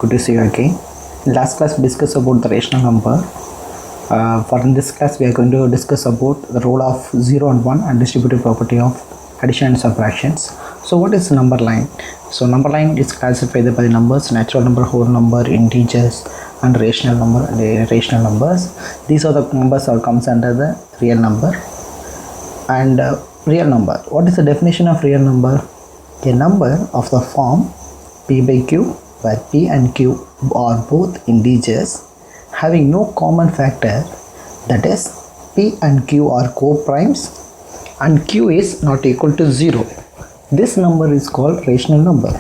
good to see you again. Last class we discussed about the rational number. For in this class we are going to discuss about the role of 0 and 1 and distributive property of addition and subtractions. So what is number line? So number line is classified by numbers, natural number, whole number, integers and rational number and irrational numbers. These are the numbers that comes under the real number. And real number, what is the definition of real number? A number of the form p by q, where p and q are both integers having no common factor, that is p and q are co-primes and q is not equal to 0. This number is called rational number,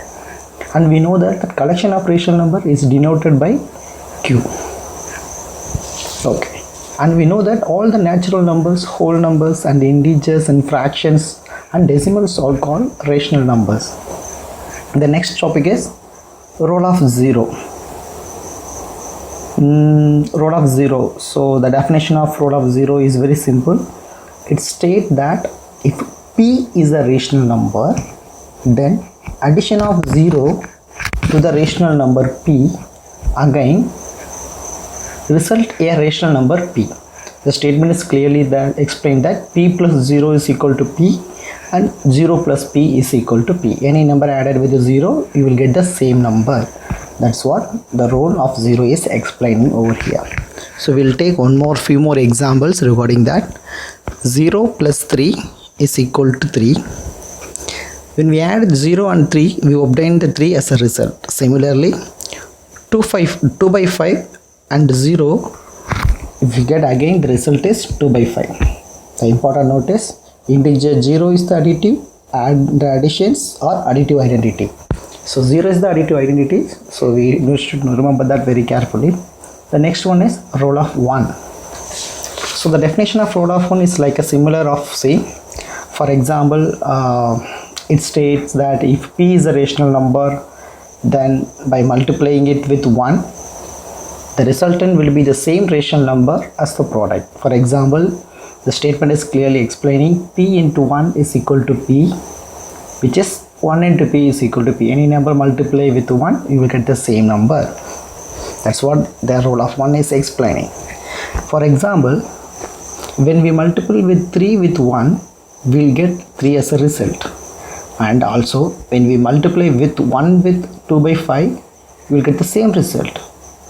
and we know that the collection of rational number is denoted by q. Okay, and we know that all the natural numbers, whole numbers and integers and fractions and decimals are called rational numbers. The next topic is role of 0. Role of 0. So the definition of role of 0 is very simple. It states that if p is a rational number, then addition of 0 to the rational number p again result a rational number p. The statement is clearly that explained that p plus 0 is equal to p and 0 plus p is equal to p. Any number added with a 0, you will get the same number. That's what the role of 0 is explaining over here. So we'll take few more examples regarding that. 0 plus 3 is equal to 3. When we add 0 and 3, we obtain the 3 as a result. Similarly, 2 by 5 and 0, if we get again, the result is 2 by 5. The important note is integer 0 is the additive and the additions are additive identity. So 0 is the additive identity, so we should remember that very carefully. The next one is role of 1. So the definition of role of 1 is like a similar of C. For example, it states that if p is a rational number, then by multiplying it with 1, the resultant will be the same rational number as the product. For example, the statement is clearly explaining p into 1 is equal to p, which is 1 into p is equal to p. Any number multiply with 1, you will get the same number. That's what the role of 1 is explaining. For example, when we multiply with 3 with 1, we will get 3 as a result. And also, when we multiply with 1 with 2 by 5, you will get the same result.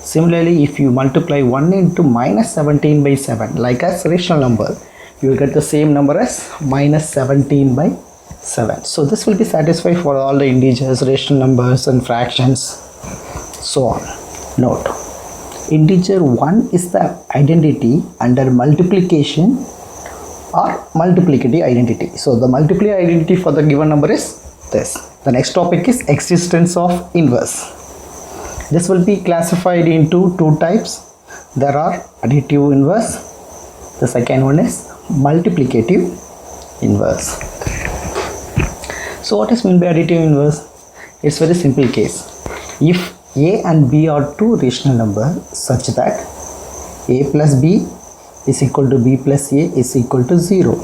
Similarly, if you multiply 1 into minus 17 by 7, like as rational number, you will get the same number as minus 17 by 7. So this will be satisfied for all the integers, rational numbers and fractions, so on. Note, integer 1 is the identity under multiplication or multiplicative identity. So the multiplicative identity for the given number is this. The next topic is existence of inverse. This will be classified into two types. There are additive inverse. The second one is multiplicative inverse. So what is meant by additive inverse? It's very simple case. If a and b are two rational numbers such that a plus b is equal to b plus a is equal to 0,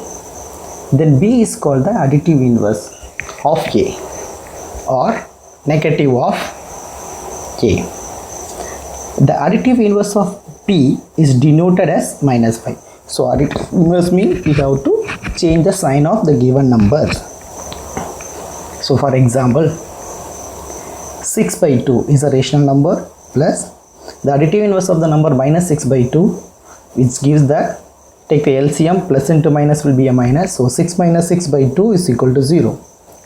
then b is called the additive inverse of a or negative of a. The additive inverse of p is denoted as minus 5. So additive inverse means we have to change the sign of the given numbers. So for example, 6 by 2 is a rational number plus the additive inverse of the number minus 6 by 2, which gives that, take the LCM, plus into minus will be a minus. So 6 minus 6 by 2 is equal to 0.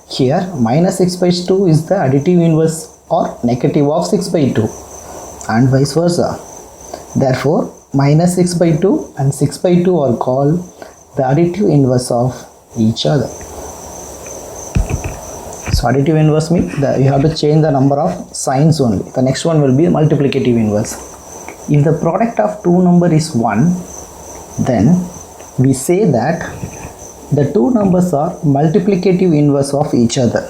Here minus 6 by 2 is the additive inverse or negative of 6 by 2 and vice versa. Therefore minus 6 by 2 and 6 by 2 are called the additive inverse of each other. So additive inverse means that you have to change the number of signs only. The next one will be multiplicative inverse. If the product of two numbers is 1, then we say that the two numbers are multiplicative inverse of each other.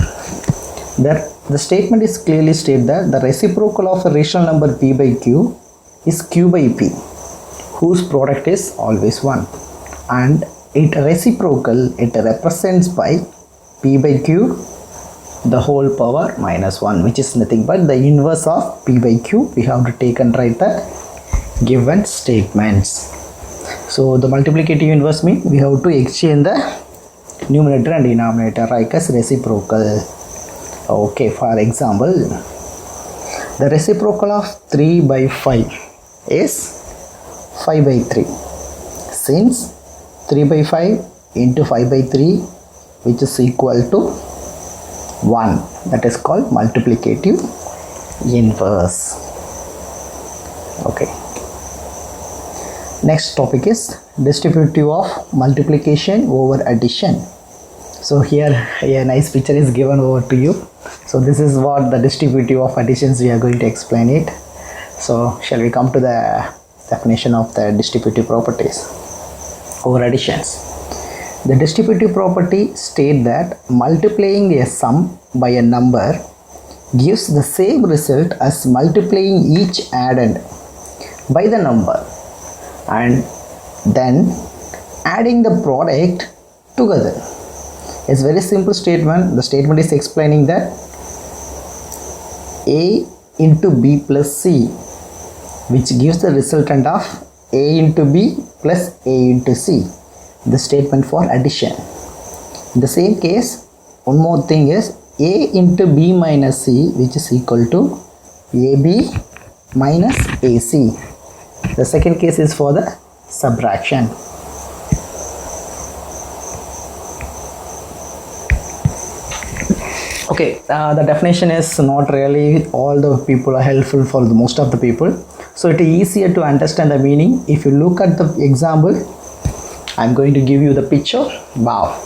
The statement is clearly stated that the reciprocal of a rational number p by q is q by p, whose product is always 1, and it reciprocal, it represents by p by q the whole power minus 1, which is nothing but the inverse of p by q. We have to take and write the given statements. So the multiplicative inverse means we have to exchange the numerator and denominator like as reciprocal. Okay, for example, the reciprocal of 3 by 5 is 5 by 3. Since 3 by 5 into 5 by 3, which is equal to 1, that is called multiplicative inverse. Okay, next topic is distributive of multiplication over addition. So here a nice picture is given over to you. So this is what the distributive of additions, we are going to explain it. So shall we come to the definition of the distributive properties over additions. The distributive property state that multiplying a sum by a number gives the same result as multiplying each addend by the number and then adding the product together. It's very simple statement. The statement is explaining that a into b plus c, which gives the resultant of a into b plus a into c, the statement for addition. In the same case, one more thing is a into b minus c, which is equal to ab minus ac. The second case is for the subtraction. Okay, the definition is not really all the people are helpful for the most of the people. So it is easier to understand the meaning if you look at the example. I'm going to give you the picture. Wow,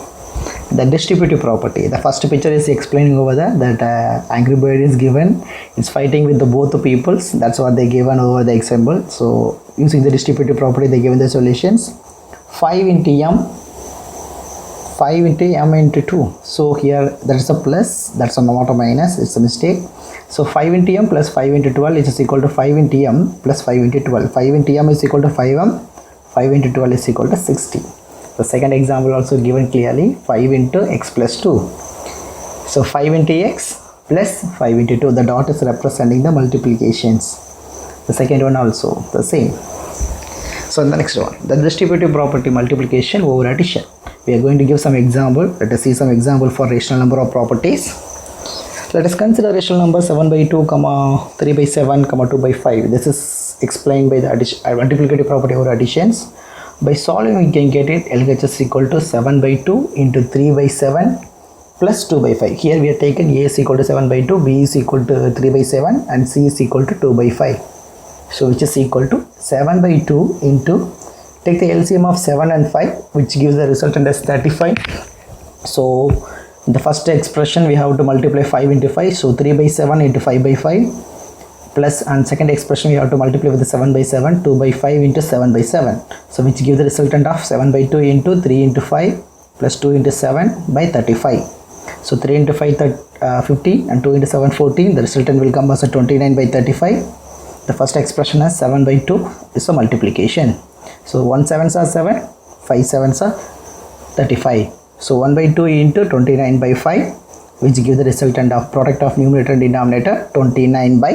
the distributive property. The first picture is explaining over there that angry bird is given. It's fighting with the both the peoples. That's what they given over the example. So using the distributive property, they given the solutions. 5 into m, 5 into m into 2. So here there is a plus, that's not a minus, it's a mistake. So 5 into m plus 5 into 12 is equal to 5 into m plus 5 into 12. 5 into m is equal to 5m, 5 into 12 is equal to 60. The second example also given clearly, 5 into x plus 2. So 5 into x plus 5 into 2, the dot is representing the multiplications. The second one also the same. So the next one, the distributive property multiplication over addition. We are going to give some example. Let us see some example for rational number of properties. Let us consider rational number 7 by 2, 3 by 7, 2 by 5. This is explained by the multiplicative property over additions. By solving, we can get it LHS is equal to 7 by 2 into 3 by 7 plus 2 by 5. Here we have taken A is equal to 7 by 2, B is equal to 3 by 7 and C is equal to 2 by 5. So which is equal to 7 by 2 into, take the LCM of 7 and 5, which gives the resultant as 35. So the first expression we have to multiply 5 into 5, so 3 by 7 into 5 by 5 plus, and second expression we have to multiply with the 7 by 7, 2 by 5 into 7 by 7, so which gives the resultant of 7 by 2 into 3 into 5 plus 2 into 7 by 35. So 3 into 5 15 and 2 into 7 14, the resultant will come as a 29 by 35. The first expression is 7 by 2 is a multiplication. So 1 7s are 7, 5 7s are 35. So 1 by 2 into 29 by 5, which gives the resultant of product of numerator and denominator 29 by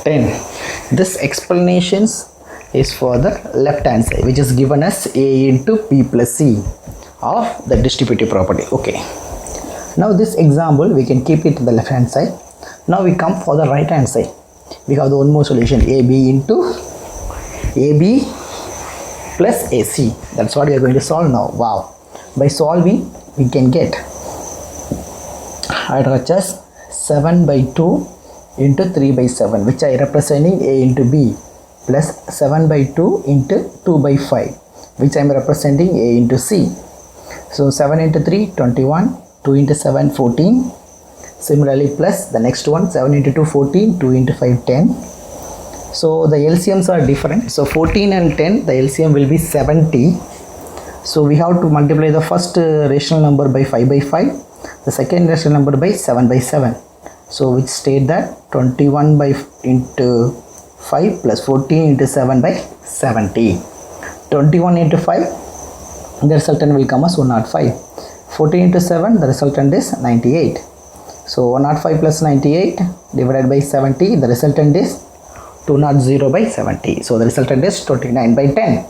10. This explanations is for the left hand side, which is given as a into p plus c of the distributive property. Okay. Now this example we can keep it to the left hand side. Now we come for the right hand side. We have the one more solution, ab into ab plus ac. That's what we are going to solve now. Wow. By solving, we can get RHS 7 by 2 into 3 by 7, which I representing a into b, plus 7 by 2 into 2 by 5, which I am representing a into c. So 7 into 3 21, 2 into 7 14. Similarly, plus the next one, 7 into 2 14, 2 into 5 10. So the LCMs are different. So 14 and 10, the LCM will be 70. So we have to multiply the first rational number by 5 by 5, the second rational number by 7 by 7. So which state that 21 by into 5 plus 14 into 7 by 70. 21 into 5, the resultant will come as 105. 14 into 7, the resultant is 98. So 105 plus 98 divided by 70, the resultant is 200 by 70. So the resultant is 29 by 10.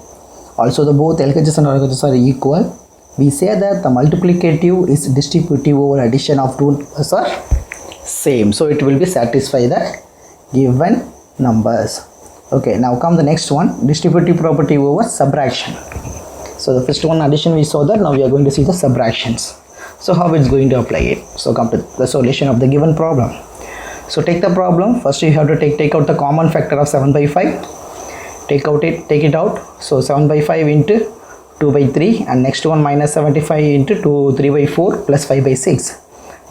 Also the both LHS and RHS are equal. We say that the multiplicative is distributive over addition of two numbers are same. So it will be satisfy the given numbers. Okay, now come the next one, distributive property over subtraction. So the first one addition we saw that, now we are going to see the subtractions. So how it's going to apply it? So come to the solution of the given problem. So take the problem, first you have to take out the common factor of 7 by 5. Take it out. So 7 by 5 into 2 by 3, and next one minus 75 into 3 by 4 plus 5 by 6.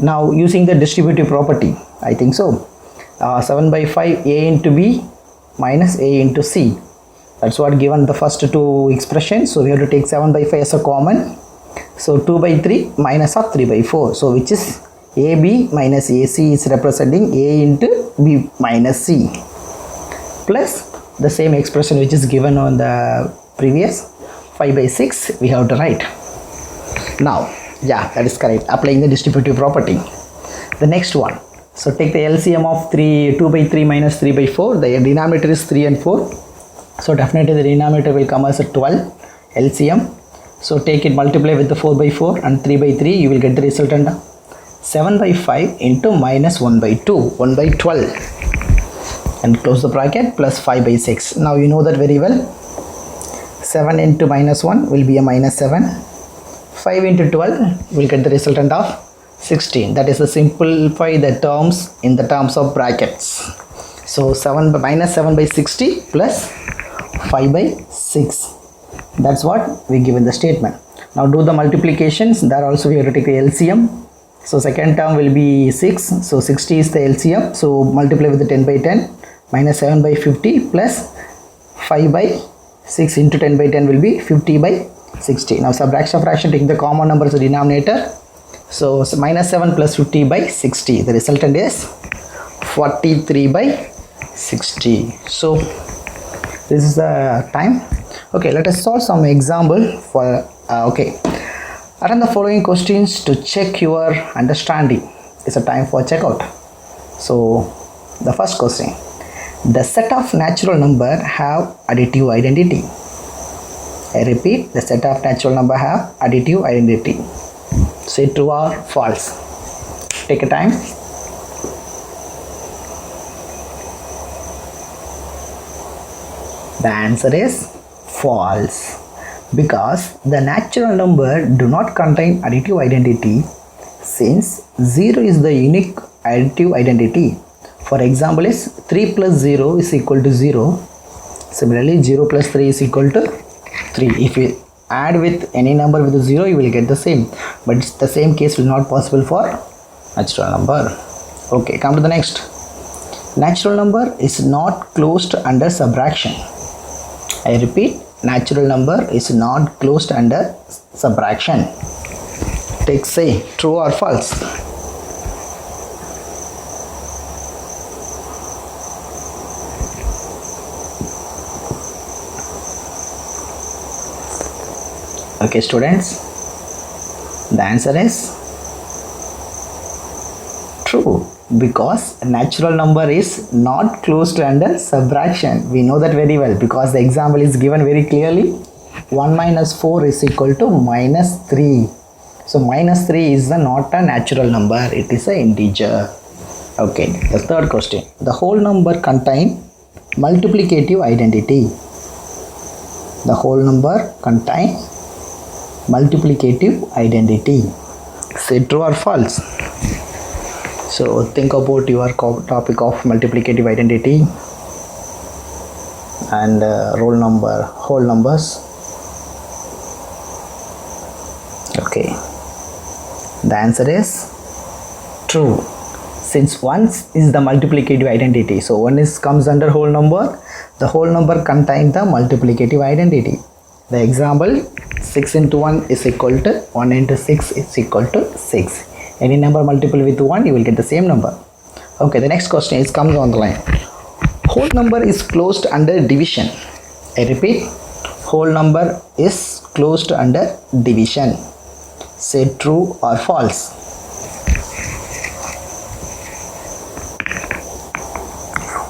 Now using the distributive property, I think so, 7 by 5 a into b minus a into c. That's what given the first two expressions. So we have to take 7 by 5 as a common. So 2 by 3 minus of 3 by 4. So which is AB minus AC is representing A into B minus C, plus the same expression which is given on the previous 5 by 6 we have to write. Now, yeah, that is correct. Applying the distributive property. The next one. So take the LCM of 2 by 3 minus 3 by 4. The denominator is 3 and 4. So definitely the denominator will come as a 12 LCM. So take it, multiply with the 4 by 4 and 3 by 3. You will get the resultant 7 by 5 into minus 1 by 2, 1 by 12, and close the bracket, plus 5 by 6. Now you know that very well. 7 into minus 1 will be a minus 7. 5 into 12 will get the resultant of 16. That is to simplify the terms in the terms of brackets. So minus 7 by 60 plus 5 by 6. That's what we give in the statement. Now do the multiplications. There also we have to take the LCM. So second term will be 6. So 60 is the LCM. So multiply with the 10 by 10 minus 7 by 50 plus 5 by 6 into 10 by 10 will be 50 by 60. Now subtraction fraction, take the common number as a denominator. So minus 7 plus 50 by 60. The resultant is 43 by 60. So this is the time. Okay, let us solve some example for okay. Attend the following questions to check your understanding. It's a time for checkout. So the first question. The set of natural number have additive identity. I repeat, the set of natural number have additive identity. Say true or false. Take a time. The answer is false, because the natural number do not contain additive identity, since 0 is the unique additive identity. For example is 3 plus 0 is equal to 0. Similarly 0 plus 3 is equal to 3. If you add with any number with a 0, you will get the same, but the same case will not possible for natural number. Okay, come to the next. Natural number is not closed under subtraction. I repeat, natural number is not closed under subtraction. Take say true or false. Okay students, the answer is true, because natural number is not closed under subtraction. We know that very well, because the example is given very clearly. 1 minus 4 is equal to minus 3. So minus 3 is not a natural number, it is an integer. Okay, the third question. The whole number contain multiplicative identity. The whole number contain multiplicative identity. Say true or false. So think about your topic of multiplicative identity and whole numbers. Okay, the answer is true, since 1 is the multiplicative identity. So 1 comes under whole number. The whole number contains the multiplicative identity. The example, 6 into 1 is equal to 1 into 6 is equal to 6. Any number multiple with 1, you will get the same number. Okay, the next question comes on the line. Whole number is closed under division. I repeat, whole number is closed under division. Say true or false.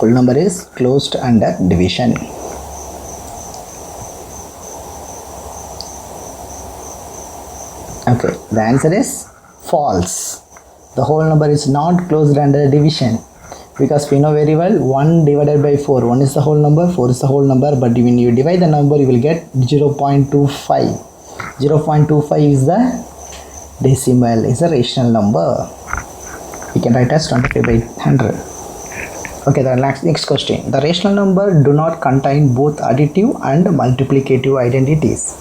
whole number is closed under division. Okay, the answer is false. The whole number is not closed under division, because we know very well 1 divided by 4, 1 is the whole number, 4 is the whole number, but when you divide the number you will get 0.25. 0.25 is the decimal, is a rational number. We can write as 25 by 100. Okay, the next question. The rational number do not contain both additive and multiplicative identities.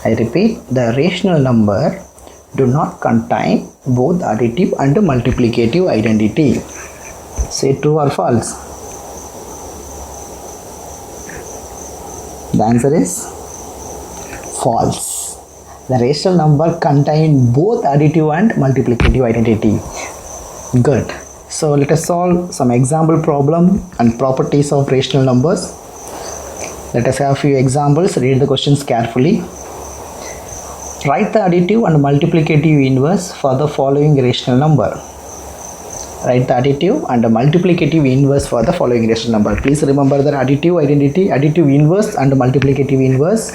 I repeat, the rational number do not contain both additive and multiplicative identity. Say true or false. The answer is false. The rational number contain both additive and multiplicative identity. Good. So let us solve some example problem and properties of rational numbers. Let us have a few examples. Read the questions carefully. Write the additive and multiplicative inverse for the following rational number. Write the additive and the multiplicative inverse for the following rational number. Please remember the additive identity, additive inverse and multiplicative inverse.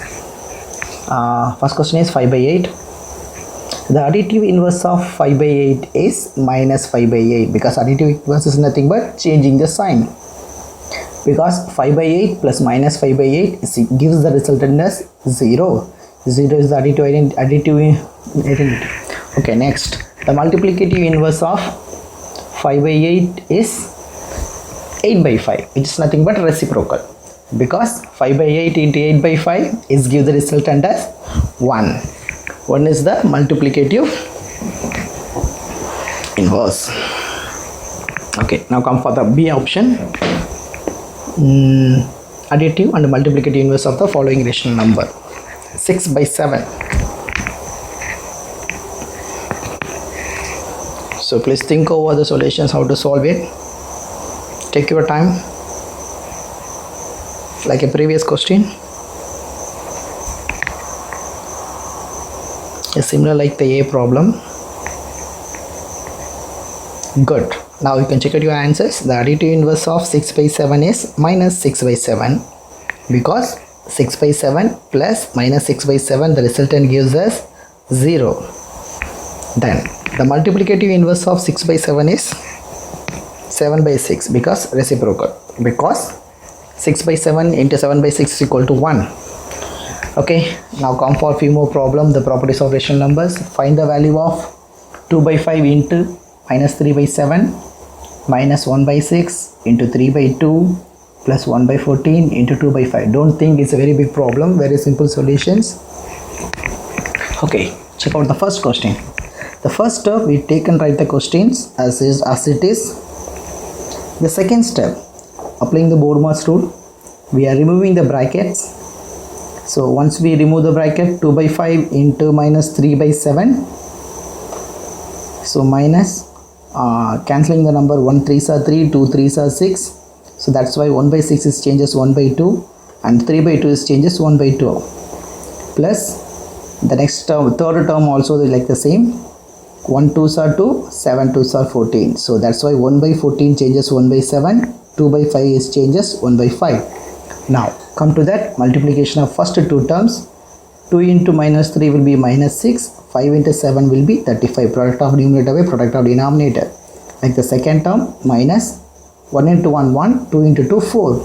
First question is 5 by 8. The additive inverse of 5 by 8 is minus 5 by 8, because additive inverse is nothing but changing the sign. Because 5 by 8 plus minus 5 by 8 gives the resultant as 0. 0 is the additive identity. Okay, next. The multiplicative inverse of 5 by 8 is 8 by 5, which is nothing but reciprocal. Because 5 by 8 into 8 by 5 is give the resultant as 1. 1 is the multiplicative inverse. Okay, now come for the B option. Additive and multiplicative inverse of the following rational number. 6 by 7. So please think over the solutions, how to solve it. Take your time, like a previous question. Is similar like the A problem. Good. Now you can check out your answers. The additive inverse of 6 by 7 is minus 6 by 7, because 6 by 7 plus minus 6 by 7, the resultant gives us 0. Then the multiplicative inverse of 6 by 7 is 7 by 6, because reciprocal. Because 6 by 7 into 7 by 6 is equal to 1. Okay, now come for a few more problems. The properties of rational numbers. Find the value of 2 by 5 into minus 3 by 7 minus 1 by 6 into 3 by 2 plus 1 by 14 into 2 by 5. Don't think it's a very big problem. Very simple solutions. Okay, check out the first question. The first step we take and write the questions as it is. The second step, applying the Bodmer's rule, we are removing the brackets. So once we remove the bracket, 2 by 5 into minus 3 by 7. So minus, cancelling the number, 1 3s are 3, 2 3s are 6. So that's why 1 by 6 is changes 1 by 2 and 3 by 2 is changes 1 by 2. Plus the next term, third term also is like the same. 1 2s are 2, 7 2s are 14. So that's why 1 by 14 changes 1 by 7, 2 by 5 is changes 1 by 5. Now come to that multiplication of first two terms. 2 into minus 3 will be minus 6, 5 into 7 will be 35. Product of numerator by product of denominator. Like the second term, minus 1 into 1 1, 2 into 2 4,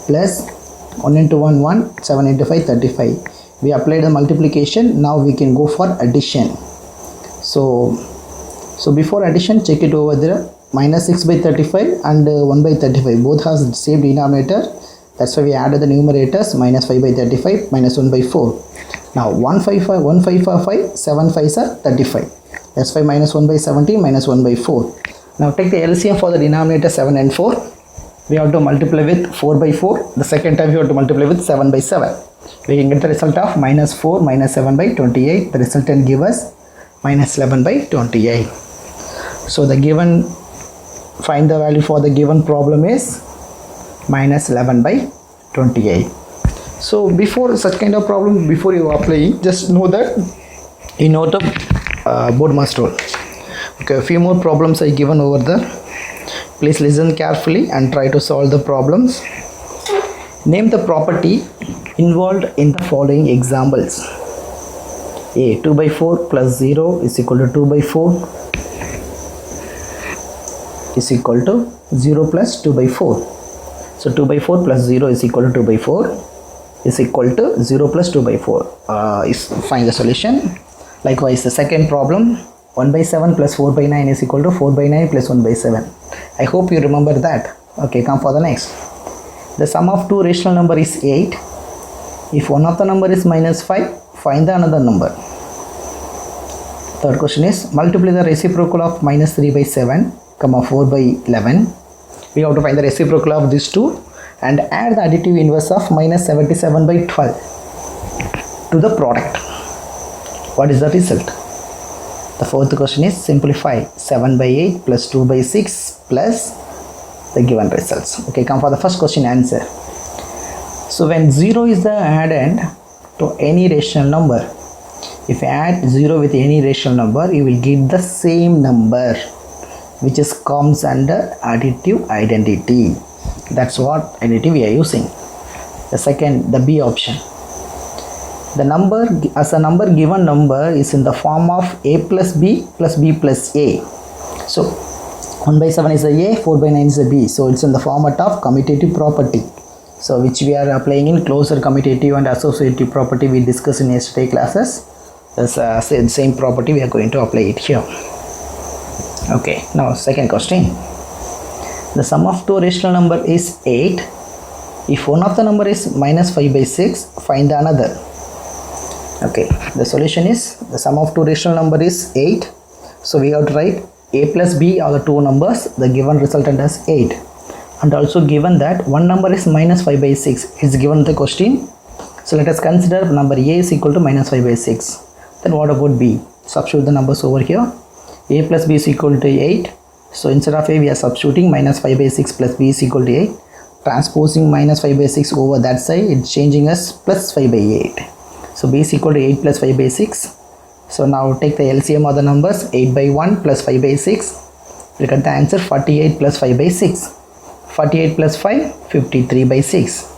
plus 1 into 1 1, 7 into 5 35. We applied the multiplication. Now we can go for addition. So before addition, check it over there. Minus 6 by 35 and 1 by 35 both has the same denominator. That's why we added the numerators. Minus 5 by 35 minus 1 by 4. Now 1 5 5, 1 5 5 5, 7 5s are 35. That's why minus 1 by 17 minus 1 by 4. Now take the LCM for the denominator 7 and 4. We have to multiply with 4 by 4. The second time we have to multiply with 7 by 7. We can get the result of minus 4 minus 7 by 28. The resultant give us minus 11 by 28. So the given, find the value for the given problem is minus 11 by 28. So before such kind of problem, before you apply, just know that you know the Bodmer's rule. Okay, a few more problems I given over there. Please listen carefully and try to solve the problems. Name the property involved in the following examples. A. 2 by 4 plus 0 is equal to 2 by 4 is equal to 0 plus 2 by 4. So 2 by 4 plus 0 is equal to 2 by 4 is equal to 0 plus 2 by 4. Find the solution. Likewise, the second problem, 1 by 7 plus 4 by 9 is equal to 4 by 9 plus 1 by 7. I hope you remember that. Okay, come for the next. The sum of two rational number is 8. If one of the number is minus 5, find the another number. Third question is, multiply the reciprocal of minus 3 by 7, 4 by 11. We have to find the reciprocal of these two and add the additive inverse of minus 77 by 12 to the product. What is the result? The fourth question is, simplify 7 by 8 plus 2 by 6 plus the given results. Okay, come for the first question answer. So when 0 is the addend to any rational number, if you add 0 with any rational number, you will get the same number, which comes under additive identity. That's what identity we are using. The second, the B option. The number, as a number given number is in the form of A plus B plus B plus A. So 1 by 7 is a A, 4 by 9 is a B. So it's in the format of commutative property. So which we are applying in closure commutative and associative property we discussed in yesterday classes. The same property we are going to apply it here. Okay, now second question. The sum of two rational number is 8. If one of the number is minus 5 by 6, find the another. Okay, the solution is, the sum of two rational number is 8. So we have to write A plus B are the two numbers. The given resultant is 8. And also given that one number is minus 5 by 6 is given the question. So let us consider number A is equal to minus 5 by 6. Then what about B? Substitute the numbers over here. A plus B is equal to 8. So instead of A we are substituting minus 5 by 6 plus B is equal to 8. Transposing minus 5 by 6 over that side, it's changing as plus 5 by 8. So B is equal to 8 plus 5 by 6. So now take the LCM of the numbers, 8 by 1 plus 5 by 6. Look at the answer, 48 plus 5 by 6. 48 plus 5, 53 by 6.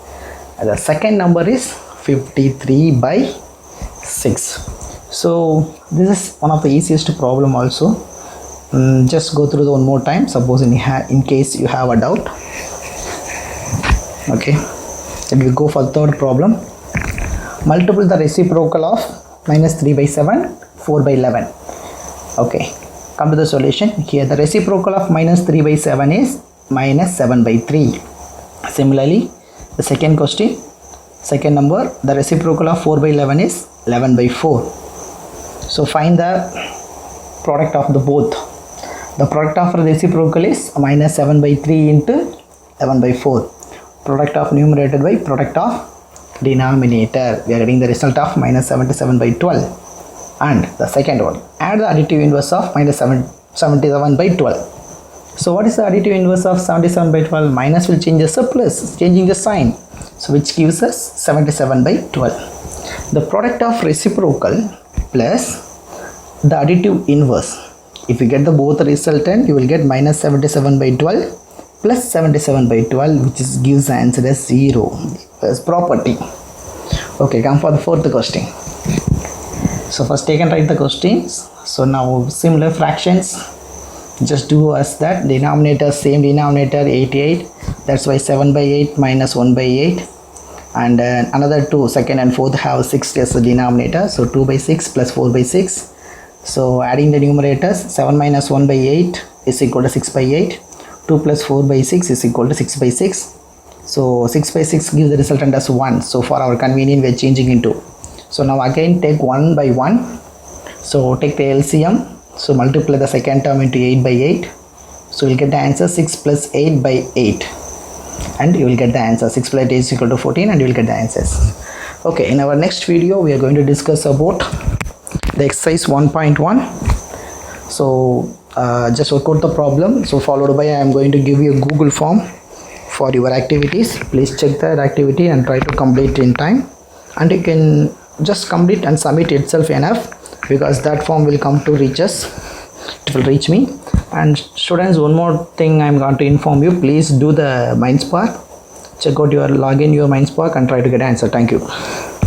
And the second number is 53 by 6. So this is one of the easiest problem also. Just go through the one more time, suppose in case you have a doubt. Okay, then we go for the third problem. Multiply the reciprocal of minus 3 by 7, 4 by 11. Okay, come to the solution. Here the reciprocal of minus 3 by 7 is minus 7 by 3. Similarly, the second question, second number, the reciprocal of 4 by 11 is 11 by 4. So find the product of the both. The product of the reciprocal is minus 7 by 3 into 11 by 4. Product of numerator by product of denominator. We are getting the result of minus 77 by 12. And the second one, add the additive inverse of minus 77 by 12. So what is the additive inverse of 77 by 12? Minus will change as a plus, changing the sign. So which gives us 77 by 12. The product of reciprocal plus the additive inverse. If you get the both resultant, you will get minus 77 by 12 plus 77 by 12, which gives the answer as 0 as property. Okay, come for the fourth question. So first take and write the questions. So now similar fractions, just do as that. Denominator, same denominator, 88. That's why 7 by 8 minus 1 by 8. And another two, second and fourth have 6 as the denominator. So 2 by 6 plus 4 by 6. So adding the numerators, 7 minus 1 by 8 is equal to 6 by 8. 2 plus 4 by 6 is equal to 6 by 6. So 6 by 6 gives the resultant as 1. So for our convenience we are changing into. So now again take 1 by 1. So take the LCM. So multiply the second term into 8 by 8. So you'll get the answer 6 plus 8 by 8. And you will get the answer 6 plus 8 is equal to 14 and you will get the answers. Okay, in our next video we are going to discuss about the exercise 1.1. So just work out the problem. So followed by I am going to give you a Google form for your activities. Please check that activity and try to complete in time. And you can just complete and submit itself enough, because that form will come to reach us. It will reach me. And students, one more thing I'm going to inform you. Please do the MindSpark. Check out your login, your MindSpark, and try to get answer. Thank you.